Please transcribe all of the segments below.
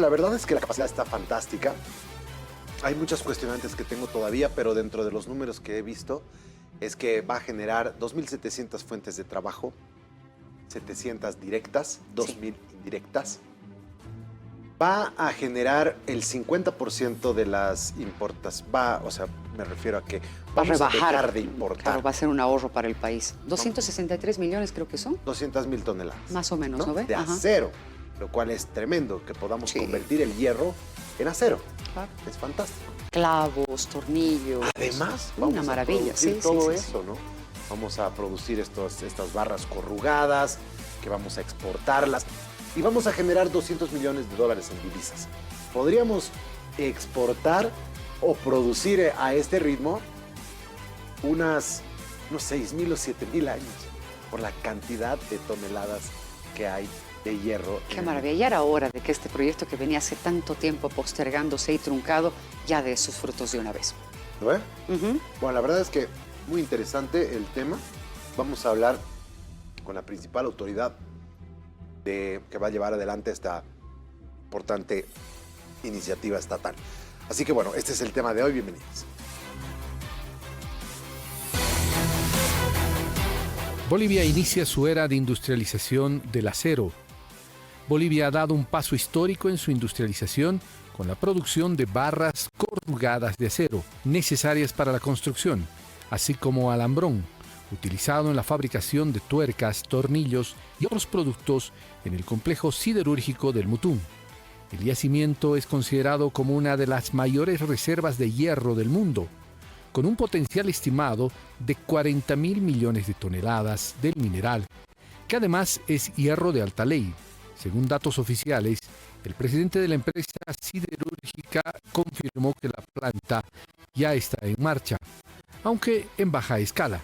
La verdad es que la capacidad está fantástica. Hay muchas cuestionantes que tengo todavía, pero dentro de los números que he visto es que va a generar 2.700 fuentes de trabajo, 700 directas, 2.000 indirectas. Va a generar el 50% de las importas. Me refiero a que vamos a dejar de importar. Claro, va a ser un ahorro para el país. 263 millones creo que son. 200.000 toneladas. Más o menos, ¿no ve? De acero, lo cual es tremendo, que podamos convertir el hierro en acero. Claro. Es fantástico. Clavos, tornillos. Además, vamos una maravilla. a producir todo eso, ¿no? Vamos a producir estas barras corrugadas, que vamos a exportarlas. Y vamos a generar 200 millones de dólares en divisas. Podríamos exportar o producir a este ritmo unos 6.000 o 7.000 años por la cantidad de toneladas que hay de hierro. Qué maravilla. Ya era hora de que este proyecto que venía hace tanto tiempo postergándose y truncado ya dé sus frutos de una vez. ¿Lo ve? Bueno, la verdad es que muy interesante el tema. Vamos a hablar con la principal autoridad que va a llevar adelante esta importante iniciativa estatal. Así que bueno, este es el tema de hoy. Bienvenidos. Bolivia inicia su era de industrialización del acero. Bolivia ha dado un paso histórico en su industrialización con la producción de barras corrugadas de acero necesarias para la construcción, así como alambrón, utilizado en la fabricación de tuercas, tornillos y otros productos en el complejo siderúrgico del Mutún. El yacimiento es considerado como una de las mayores reservas de hierro del mundo, con un potencial estimado de 40.000 millones de toneladas del mineral, que además es hierro de alta ley. Según datos oficiales, el presidente de la empresa siderúrgica confirmó que la planta ya está en marcha, aunque en baja escala.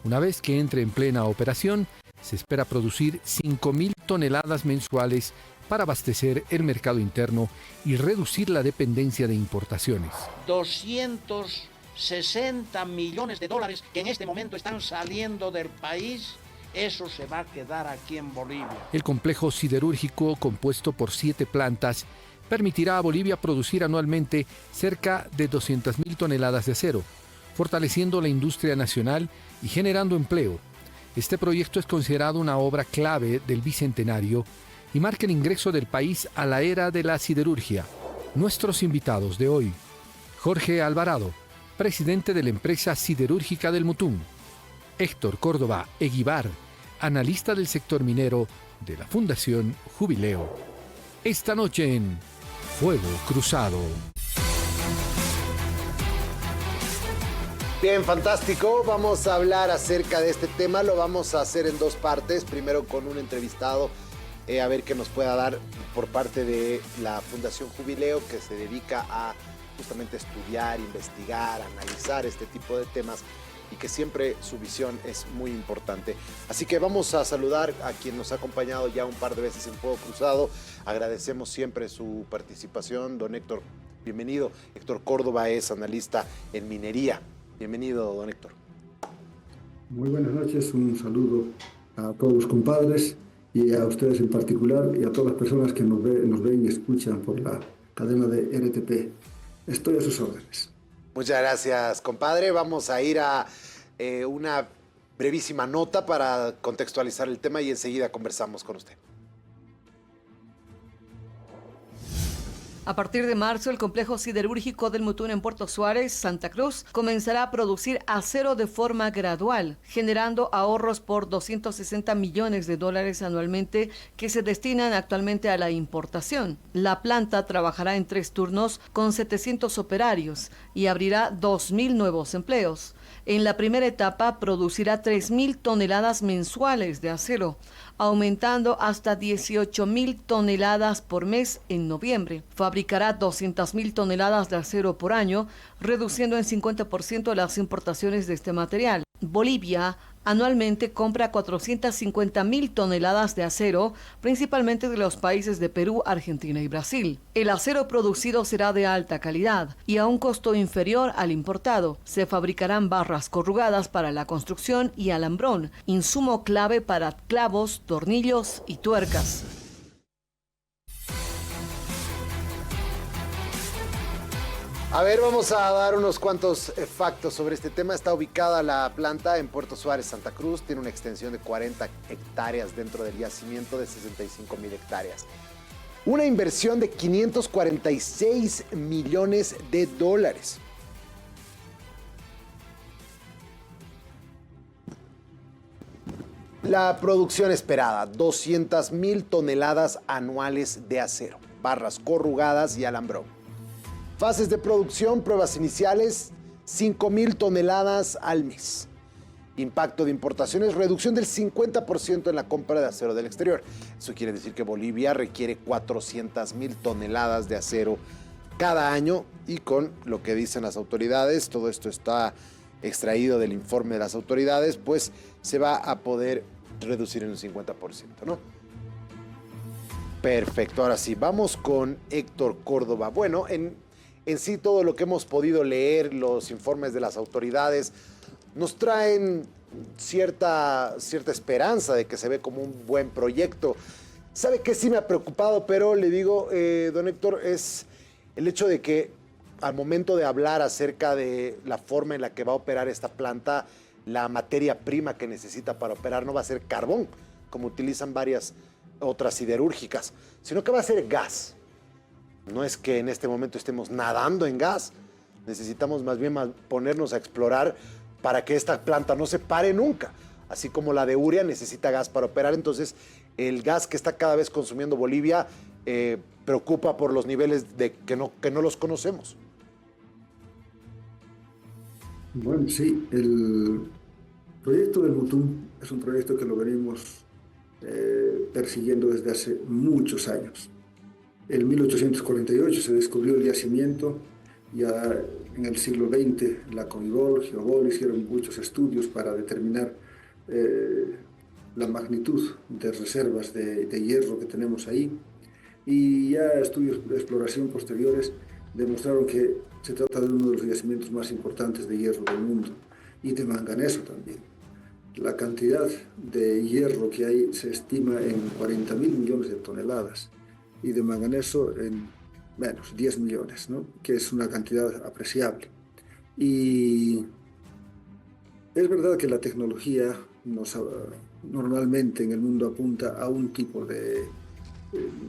Una vez que entre en plena operación, se espera producir 5.000 toneladas mensuales para abastecer el mercado interno y reducir la dependencia de importaciones. 260 millones de dólares que en este momento están saliendo del país, eso se va a quedar aquí en Bolivia. El complejo siderúrgico, compuesto por 7 plantas, permitirá a Bolivia producir anualmente cerca de 200.000 toneladas de acero, fortaleciendo la industria nacional y generando empleo. Este proyecto es considerado una obra clave del Bicentenario y marca el ingreso del país a la era de la siderurgia. Nuestros invitados de hoy: Jorge Alvarado, presidente de la empresa siderúrgica del Mutún; Héctor Córdoba Eguibar, analista del sector minero de la Fundación Jubileo. Esta noche en Fuego Cruzado. Bien, fantástico. Vamos a hablar acerca de este tema. Lo vamos a hacer en dos partes. Primero con un entrevistado, a ver qué nos pueda dar por parte de la Fundación Jubileo, que se dedica a justamente estudiar, investigar, analizar este tipo de temas y que siempre su visión es muy importante. Así que vamos a saludar a quien nos ha acompañado ya un par de veces en Fuego Cruzado. Agradecemos siempre su participación, don Héctor. Bienvenido. Héctor Córdoba es analista en minería. Bienvenido, don Héctor. Muy buenas noches, un saludo a todos los compadres y a ustedes en particular y a todas las personas que nos ven y escuchan por la cadena de RTP. Estoy a sus órdenes. Muchas gracias, compadre. Vamos a ir a una brevísima nota para contextualizar el tema y enseguida conversamos con usted. A partir de marzo, el complejo siderúrgico del Mutún en Puerto Suárez, Santa Cruz, comenzará a producir acero de forma gradual, generando ahorros por 260 millones de dólares anualmente que se destinan actualmente a la importación. La planta trabajará en 3 turnos con 700 operarios y abrirá 2.000 nuevos empleos. En la primera etapa producirá 3.000 toneladas mensuales de acero, aumentando hasta 18.000 toneladas por mes en noviembre. Fabricará 200.000 toneladas de acero por año, reduciendo en 50% las importaciones de este material. Bolivia anualmente compra 450.000 toneladas de acero, principalmente de los países de Perú, Argentina y Brasil. El acero producido será de alta calidad y a un costo inferior al importado. Se fabricarán barras corrugadas para la construcción y alambrón, insumo clave para clavos, tornillos y tuercas. A ver, vamos a dar unos cuantos factos sobre este tema. Está ubicada la planta en Puerto Suárez, Santa Cruz. Tiene una extensión de 40 hectáreas dentro del yacimiento de 65,000 hectáreas. Una inversión de 546 millones de dólares. La producción esperada, 200,000 toneladas anuales de acero, barras corrugadas y alambrón. Fases de producción, pruebas iniciales, 5,000 toneladas al mes. Impacto de importaciones, reducción del 50% en la compra de acero del exterior. Eso quiere decir que Bolivia requiere 400,000 toneladas de acero cada año y con lo que dicen las autoridades, todo esto está extraído del informe de las autoridades, pues se va a poder reducir en un 50%, ¿no? Perfecto, ahora sí, vamos con Héctor Córdoba. Bueno, en sí todo lo que hemos podido leer, los informes de las autoridades, nos traen cierta esperanza de que se ve como un buen proyecto. ¿Sabe qué sí me ha preocupado? Pero le digo, don Héctor, es el hecho de que al momento de hablar acerca de la forma en la que va a operar esta planta, la materia prima que necesita para operar no va a ser carbón, como utilizan varias otras siderúrgicas, sino que va a ser gas. No es que en este momento estemos nadando en gas, necesitamos más bien ponernos a explorar para que esta planta no se pare nunca. Así como la de Uria necesita gas para operar, entonces el gas que está cada vez consumiendo Bolivia preocupa por los niveles de que no los conocemos. Bueno, sí, el proyecto del Mutum es un proyecto que lo venimos persiguiendo desde hace muchos años. En 1848 se descubrió el yacimiento, ya en el siglo XX la Conibol, Geobol hicieron muchos estudios para determinar la magnitud de reservas de hierro que tenemos ahí, y ya estudios de exploración posteriores demostraron que se trata de uno de los yacimientos más importantes de hierro del mundo, y de manganeso también. La cantidad de hierro que hay se estima en 40,000 millones de toneladas, y de manganeso en menos, 10 millones, ¿no? Que es una cantidad apreciable. Y es verdad que la tecnología normalmente en el mundo apunta a un tipo de,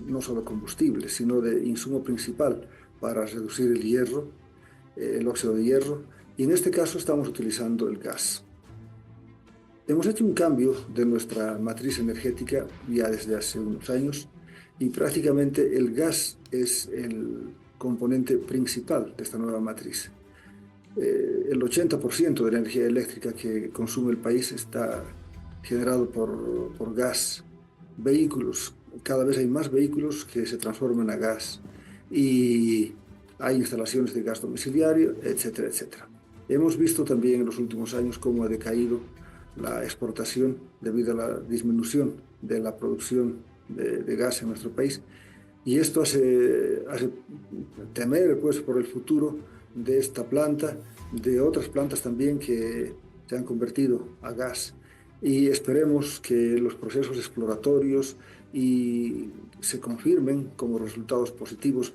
no solo combustible, sino de insumo principal para reducir el hierro, el óxido de hierro, y en este caso estamos utilizando el gas. Hemos hecho un cambio de nuestra matriz energética ya desde hace unos años, y prácticamente el gas es el componente principal de esta nueva matriz. El 80% de la energía eléctrica que consume el país está generado por gas. Vehículos, cada vez hay más vehículos que se transforman a gas, y hay instalaciones de gas domiciliario, etcétera, etcétera. Hemos visto también en los últimos años cómo ha decaído la exportación debido a la disminución de la producción de gas en nuestro país, y esto hace temer pues por el futuro de esta planta, de otras plantas también que se han convertido a gas, y esperemos que los procesos exploratorios se confirmen como resultados positivos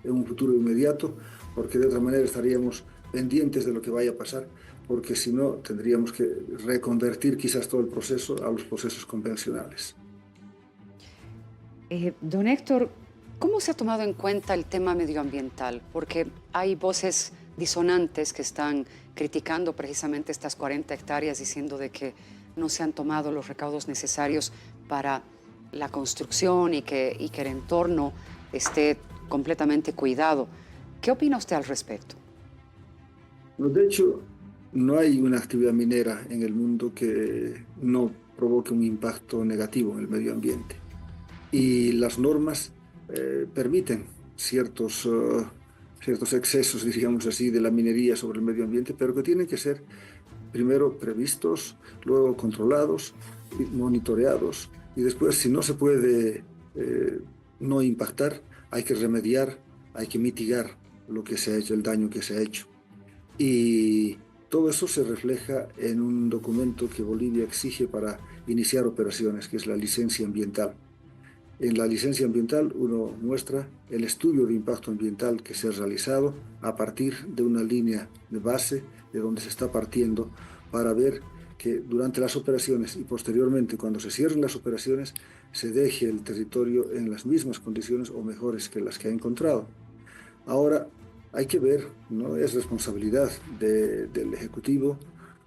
en un futuro inmediato, porque de otra manera estaríamos pendientes de lo que vaya a pasar, porque si no tendríamos que reconvertir quizás todo el proceso a los procesos convencionales. Don Héctor, ¿cómo se ha tomado en cuenta el tema medioambiental? Porque hay voces disonantes que están criticando precisamente estas 40 hectáreas, diciendo de que no se han tomado los recaudos necesarios para la construcción y que el entorno esté completamente cuidado. ¿Qué opina usted al respecto? De hecho, no hay una actividad minera en el mundo que no provoque un impacto negativo en el medio ambiente. Y las normas permiten ciertos excesos, digamos así, de la minería sobre el medio ambiente, pero que tienen que ser primero previstos, luego controlados, monitoreados, y después, si no se puede no impactar, hay que remediar, hay que mitigar lo que se ha hecho, el daño que se ha hecho. Y todo eso se refleja en un documento que Bolivia exige para iniciar operaciones, que es la licencia ambiental. En la licencia ambiental uno muestra el estudio de impacto ambiental que se ha realizado a partir de una línea de base de donde se está partiendo para ver que durante las operaciones y posteriormente cuando se cierren las operaciones se deje el territorio en las mismas condiciones o mejores que las que ha encontrado. Ahora hay que ver, no es responsabilidad del Ejecutivo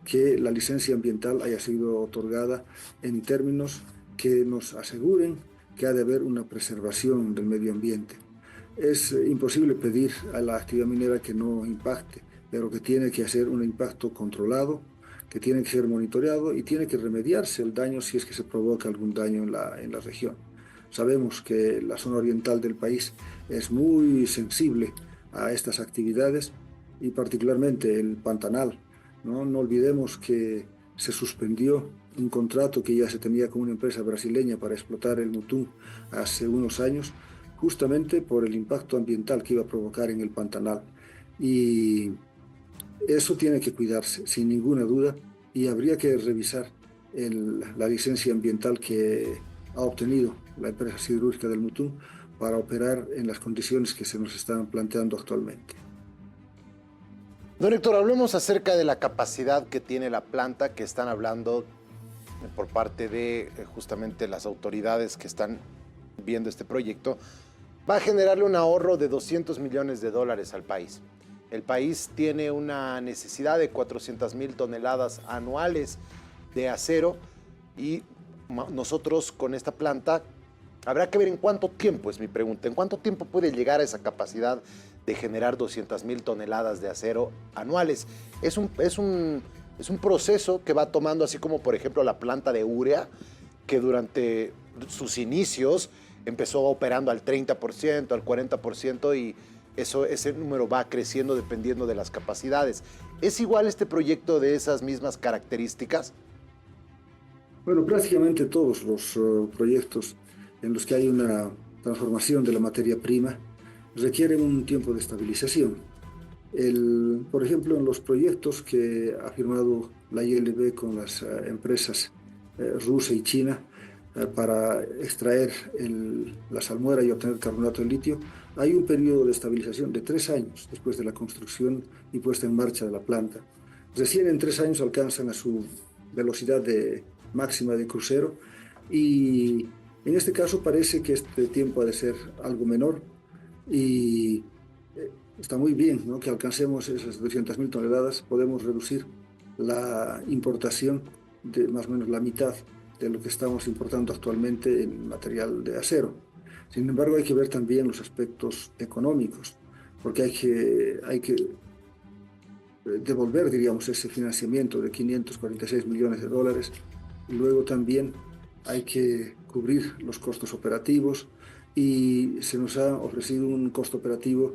que la licencia ambiental haya sido otorgada en términos que nos aseguren que ha de haber una preservación del medio ambiente. Es imposible pedir a la actividad minera que no impacte, pero que tiene que hacer un impacto controlado, que tiene que ser monitoreado y tiene que remediarse el daño si es que se provoca algún daño en la región. Sabemos que la zona oriental del país es muy sensible a estas actividades y particularmente el Pantanal. No olvidemos que se suspendió un contrato que ya se tenía con una empresa brasileña para explotar el Mutum hace unos años, justamente por el impacto ambiental que iba a provocar en el Pantanal. Y eso tiene que cuidarse, sin ninguna duda, y habría que revisar la licencia ambiental que ha obtenido la empresa siderúrgica del Mutum para operar en las condiciones que se nos están planteando actualmente. Don Héctor, hablemos acerca de la capacidad que tiene la planta, que están hablando por parte de justamente las autoridades que están viendo este proyecto. Va a generarle un ahorro de $200 millones al país. El país tiene una necesidad de 400,000 toneladas anuales de acero y nosotros con esta planta habrá que ver en cuánto tiempo, es mi pregunta, en cuánto tiempo puede llegar a esa capacidad de generar 200,000 toneladas de acero anuales. Es un proceso que va tomando, así como por ejemplo la planta de urea, que durante sus inicios empezó operando al 30%, al 40% y ese número va creciendo dependiendo de las capacidades. ¿Es igual este proyecto de esas mismas características? Bueno, prácticamente todos los proyectos en los que hay una transformación de la materia prima requieren un tiempo de estabilización. Por ejemplo, en los proyectos que ha firmado la ILB con las empresas rusa y china para extraer la salmuera y obtener carbonato de litio, hay un periodo de estabilización de 3 años después de la construcción y puesta en marcha de la planta. Recién en 3 años alcanzan a su velocidad máxima de crucero y en este caso parece que este tiempo ha de ser algo menor y está muy bien, ¿no?, que alcancemos esas 200,000 toneladas. Podemos reducir la importación de más o menos la mitad de lo que estamos importando actualmente en material de acero. Sin embargo, hay que ver también los aspectos económicos, porque hay que devolver, diríamos, ese financiamiento de $546 millones. Y luego también hay que cubrir los costos operativos y se nos ha ofrecido un costo operativo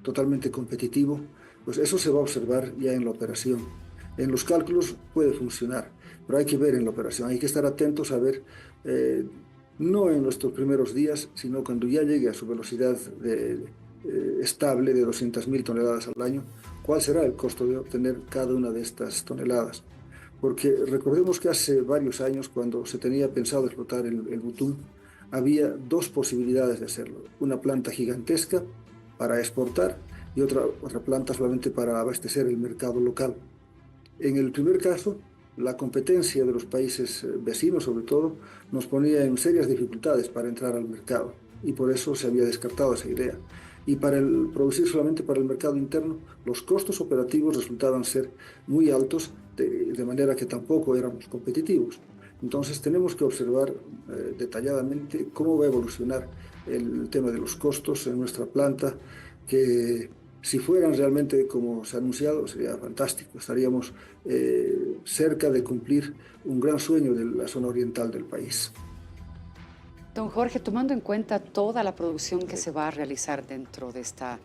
totalmente competitivo. Pues eso se va a observar ya en la operación. En los cálculos puede funcionar, pero hay que ver en la operación, hay que estar atentos a ver, no en nuestros primeros días, sino cuando ya llegue a su velocidad estable de 200,000 toneladas al año, cuál será el costo de obtener cada una de estas toneladas. Porque recordemos que hace varios años, cuando se tenía pensado explotar el Mutum, había 2 posibilidades de hacerlo. Una planta gigantesca para exportar y otra planta solamente para abastecer el mercado local. En el primer caso, la competencia de los países vecinos, sobre todo, nos ponía en serias dificultades para entrar al mercado y por eso se había descartado esa idea. Y para producir solamente para el mercado interno, los costos operativos resultaban ser muy altos, de manera que tampoco éramos competitivos. Entonces tenemos que observar detalladamente cómo va a evolucionar el tema de los costos en nuestra planta, que si fueran realmente como se ha anunciado sería fantástico. Estaríamos cerca de cumplir un gran sueño de la zona oriental del país. Don Jorge, tomando en cuenta toda la producción que se va a realizar dentro de esta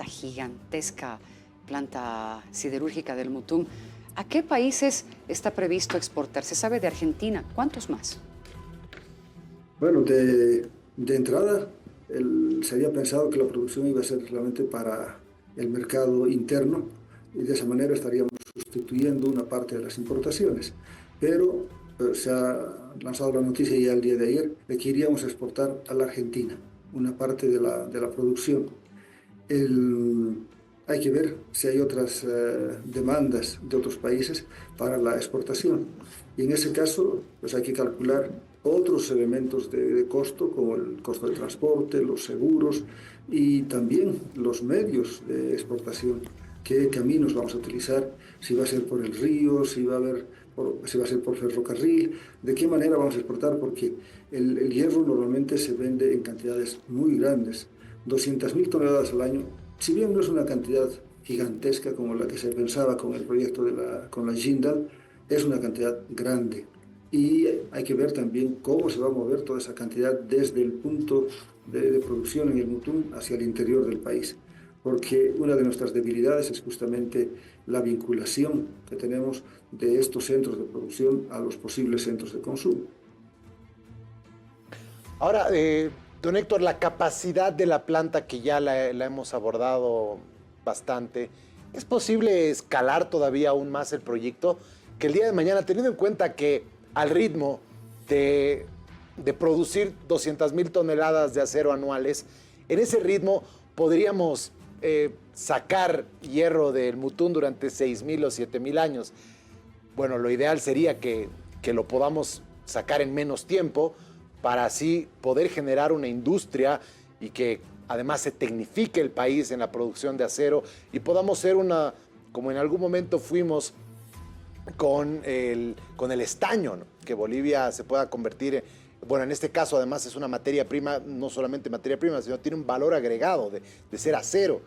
gigantesca planta siderúrgica del Mutum, ¿a qué países está previsto exportar? ¿Se sabe de Argentina? ¿Cuántos más? Bueno, de entrada se había pensado que la producción iba a ser solamente para el mercado interno y de esa manera estaríamos sustituyendo una parte de las importaciones. Pero se ha lanzado la noticia ya el día de ayer de que iríamos a exportar a la Argentina una parte de la producción. Hay que ver si hay otras demandas de otros países para la exportación. Y en ese caso, pues hay que calcular otros elementos de costo, como el costo de transporte, los seguros y también los medios de exportación. ¿Qué caminos vamos a utilizar? Si va a ser por el río, si va a ser por ferrocarril, de qué manera vamos a exportar, porque el hierro normalmente se vende en cantidades muy grandes, 200.000 toneladas al año. Si bien no es una cantidad gigantesca como la que se pensaba con el proyecto con la Jindal, es una cantidad grande. Y hay que ver también cómo se va a mover toda esa cantidad desde el punto de producción en el Mutún hacia el interior del país. Porque una de nuestras debilidades es justamente la vinculación que tenemos de estos centros de producción a los posibles centros de consumo. Ahora, don Héctor, la capacidad de la planta que ya la hemos abordado bastante, ¿es posible escalar todavía aún más el proyecto? Que el día de mañana, teniendo en cuenta que al ritmo de producir 200.000 toneladas de acero anuales, en ese ritmo podríamos sacar hierro del Mutún durante 6.000 o 7.000 años. Bueno, lo ideal sería que lo podamos sacar en menos tiempo para así poder generar una industria y que además se tecnifique el país en la producción de acero y podamos ser como en algún momento fuimos con el estaño, ¿no? Que Bolivia se pueda convertir bueno, en este caso además es una materia prima, no solamente materia prima, sino tiene un valor agregado de ser acero.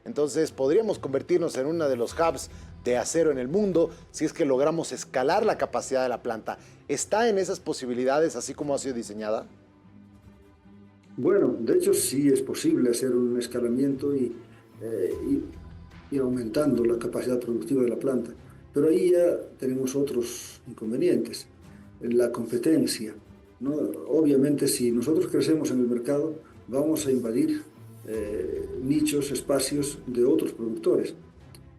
Entonces podríamos convertirnos en uno de los hubs de acero en el mundo si es que logramos escalar la capacidad de la planta. ¿Está en esas posibilidades así como ha sido diseñada? Bueno, de hecho sí es posible hacer un escalamiento y aumentando la capacidad productiva de la planta. Pero ahí ya tenemos otros inconvenientes. La competencia, ¿no? Obviamente, si nosotros crecemos en el mercado, vamos a invadir nichos, espacios de otros productores.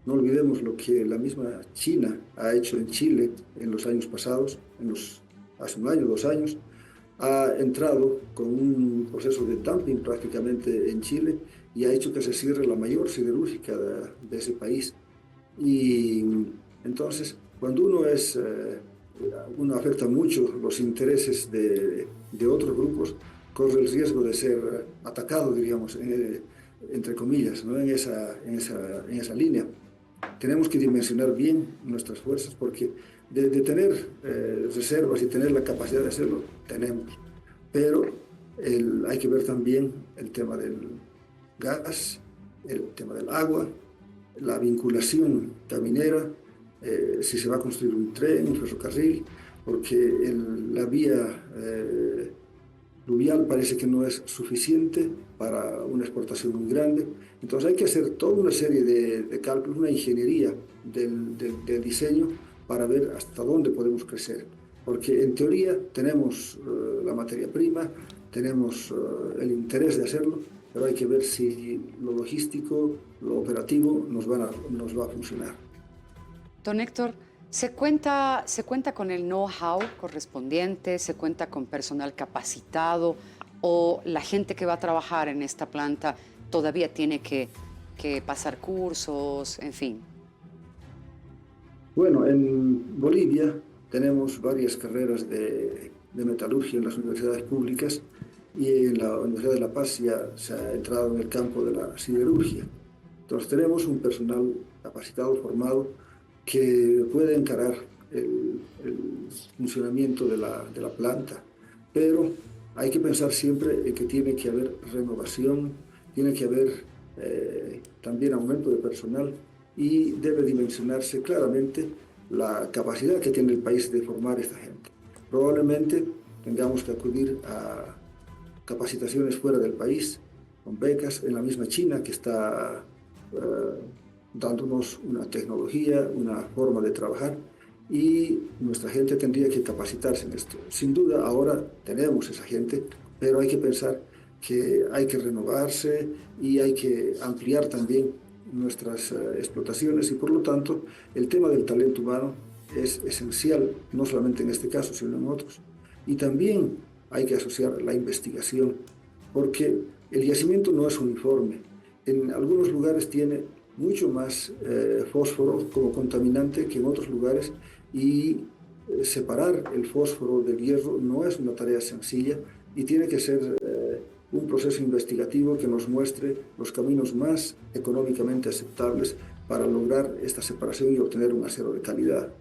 No olvidemos lo que la misma China ha hecho en Chile en los años pasados, hace un año, 2 años, ha entrado con un proceso de dumping prácticamente en Chile y ha hecho que se cierre la mayor siderúrgica de ese país. Y entonces, cuando uno afecta mucho los intereses de otros grupos, corre el riesgo de ser atacado, diríamos, entre comillas, ¿no? en esa línea. Tenemos que dimensionar bien nuestras fuerzas porque de tener reservas y tener la capacidad de hacerlo, tenemos. Pero hay que ver también el tema del gas, el tema del agua, la vinculación caminera, si se va a construir un tren, un ferrocarril, porque la vía fluvial parece que no es suficiente para una exportación muy grande. Entonces hay que hacer toda una serie de cálculos, una ingeniería del diseño para ver hasta dónde podemos crecer. Porque en teoría tenemos la materia prima, tenemos el interés de hacerlo, pero hay que ver si lo logístico, lo operativo nos va a funcionar. Don Héctor, ¿se cuenta con el know-how correspondiente? ¿Se cuenta con personal capacitado? ¿O la gente que va a trabajar en esta planta todavía tiene que pasar cursos, en fin? Bueno, en Bolivia tenemos varias carreras de metalurgia en las universidades públicas y en la Universidad de La Paz ya se ha entrado en el campo de la siderurgia. Entonces tenemos un personal capacitado, formado, que puede encarar el funcionamiento de la planta, pero hay que pensar siempre en que tiene que haber renovación, tiene que haber también aumento de personal y debe dimensionarse claramente la capacidad que tiene el país de formar a esta gente. Probablemente tengamos que acudir a capacitaciones fuera del país, con becas en la misma China que está dándonos una tecnología, una forma de trabajar y nuestra gente tendría que capacitarse en esto. Sin duda ahora tenemos esa gente, pero hay que pensar que hay que renovarse y hay que ampliar también nuestras explotaciones y por lo tanto el tema del talento humano es esencial, no solamente en este caso, sino en otros. Y también hay que asociar la investigación, porque el yacimiento no es uniforme. En algunos lugares tiene mucho más fósforo como contaminante que en otros lugares, y separar el fósforo del hierro no es una tarea sencilla y tiene que ser un proceso investigativo que nos muestre los caminos más económicamente aceptables para lograr esta separación y obtener un acero de calidad.